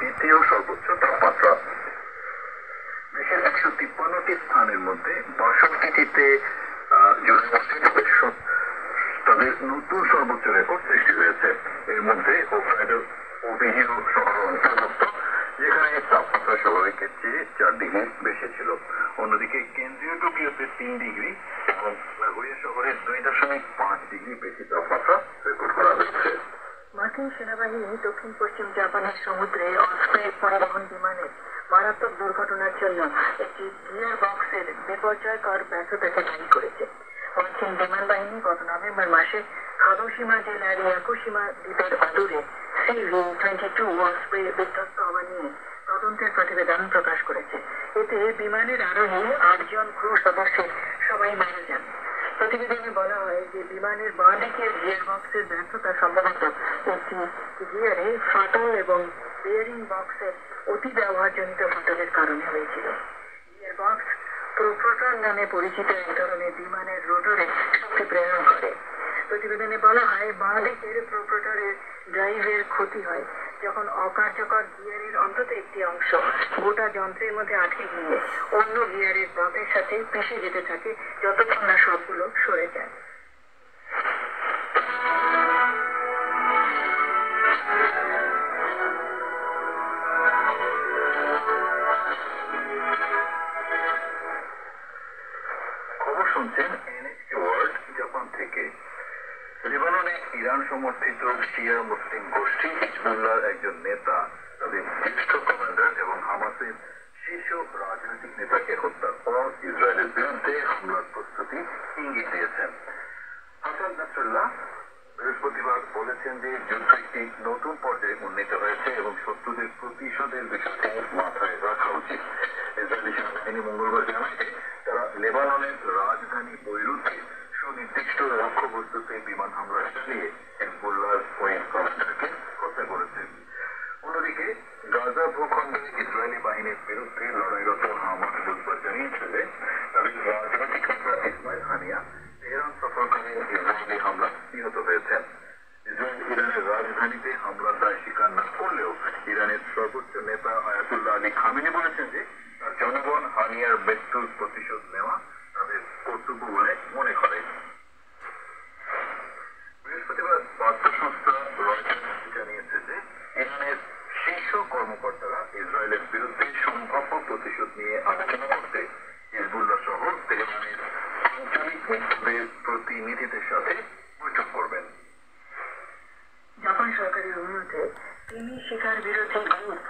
দ্বিতীয় সর্বোচ্চ তাপমাত্রা। দেশের 153টি স্থানের মধ্যে 62টিতে জুলাই মাসে তাদের নতুন সর্বোচ্চ রেকর্ড সৃষ্টি হয়েছে। এর মধ্যে হোক্কাইডো ও ওহিও শহর অন্তর্ভুক্ত, যেখানে তাপমাত্রা স্বাভাবিকের চেয়ে 4 ডিগ্রি বেশি ছিল। অন্যদিকে কেন্দ্রীয় টোকিওতে 3 ডিগ্রি এবং নাগোয়া শহরে 2.5 ডিগ্রি বেশি তাপমাত্রা রেকর্ড করা হয়েছে। মার্কিন সেনাবাহিনী দক্ষিণ পশ্চিম জাপানের সমুদ্রে অস্ত্রের পরিবহন বিমানের মারাত্মক দুর্ঘটনার জন্য একটি গিয়ার বক্সের বিপর্যয়কর ব্যর্থতাকে দায়ী করেছে। মার্কিন বিমান বাহিনী গত নভেম্বর মাসে কাগোশিমা জেলার ইয়াকুশিমা দ্বীপের অদূরে CV-22 অস্ত্রে বিধ্বস্ত হওয়া নিয়ে তদন্তের প্রতিবেদন প্রকাশ করেছে। এতে বিমানের আরোহী 8 জন ক্রু সদস্যের সবাই মারা যান। প্রতিবেদনে বলা হয় যে বিমানের বাঁ দিকের গিয়ার বক্সের ব্যর্থতা সম্ভবত একটি গিয়ারে ফাটল এবং বিয়ারিং বক্সের অতি ব্যবহারজনিত ফাটলের কারণে হয়েছিল। গিয়ার বক্স প্রোপ্রোটর নামে পরিচিত এক ধরনের বিমানের রোটরে শক্তি প্রেরণ করে। প্রতিবেদনে বলা হয় বাঁ দিকের প্রোপ্রোটরের ড্রাইভের ক্ষতি হয় যখন অকার্যকর গিয়ারের অন্তত একটি অংশ গোটা যন্ত্রের মধ্যে আটকে গিয়ে অন্য গিয়ারের দাঁতের সাথে পিষে যেতে থাকে যতক্ষণ না সবগুলো সরে যায়। খবর শুনছেন NHK ওয়ার্ল্ড জাপান থেকে। লেবাননে ইরান সমর্থিত শিয়া মুসলিম গোষ্ঠী হিজবুল্লাহর একজন নেতা তাদের জ্যেষ্ঠ কমান্ডার এবং হামাসের শীর্ষ রাজনৈতিক নেতাকে হত্যার পর ইসরায়েলের বিরুদ্ধে হামলার প্রস্তুতি ইঙ্গিত দিয়েছেন। হাসান নাসরুল্লাহ বৃহস্পতিবার বলেছেন যে যুদ্ধ একটি নতুন পর্যায়ে উন্নীত হয়েছে এবং শত্রুদের প্রতিশোধের বিষয়টি মাথায় রাখা উচিত। ইসরায়েলি সেনাবাহিনী মঙ্গলবার জানায় যে তারা লেবাননের রাজধানী বৈরুতে সুনির্দিষ্ট লক্ষ্যবস্তুতে বিমান হামলা চালিয়ে হিজবুল্লাহর ওই কমান্ডারকে হত্যা করেছে। অন্যদিকে গাজা ভূখণ্ডে ইসরায়েলি বাহিনীর বিরুদ্ধে লড়াইরত হামাস বুধবার জানিয়েছে যে তাদের রাজনৈতিক নেতা ইসমাইল হানিয়া তেহরান সফরকালীন ইসরায়েলি হামলা নিহত হয়েছেন। ইসরায়েল ইরানের রাজধানীতে হামলার দায় স্বীকার না করলেও ইরানের সর্বোচ্চ নেতা আয়াতুল্লাহ আলী খামেনি বলেছেন যে তার জনগণ হানিয়ার মৃত্যুর প্রতিশোধ নেওয়া তাদের কর্তব্য বলে মনে করে। বৃহস্পতিবার বার্তা সংস্থা রয়টার্স জানিয়েছে যে ইরানের শীর্ষ কর্মকর্তারা ইসরায়েলের বিরুদ্ধে সম্ভাব্য প্রতিশোধ নিয়ে আলোচনা করতে হিজবুল্লাহ সহ তেহরানের আঞ্চলিক নেতৃত্বের প্রতিনিধিদের সাথে বৈঠক করবেন। জাপান সরকারের অনুরোধে তিমি শিকার বিরোধী গ্রুপ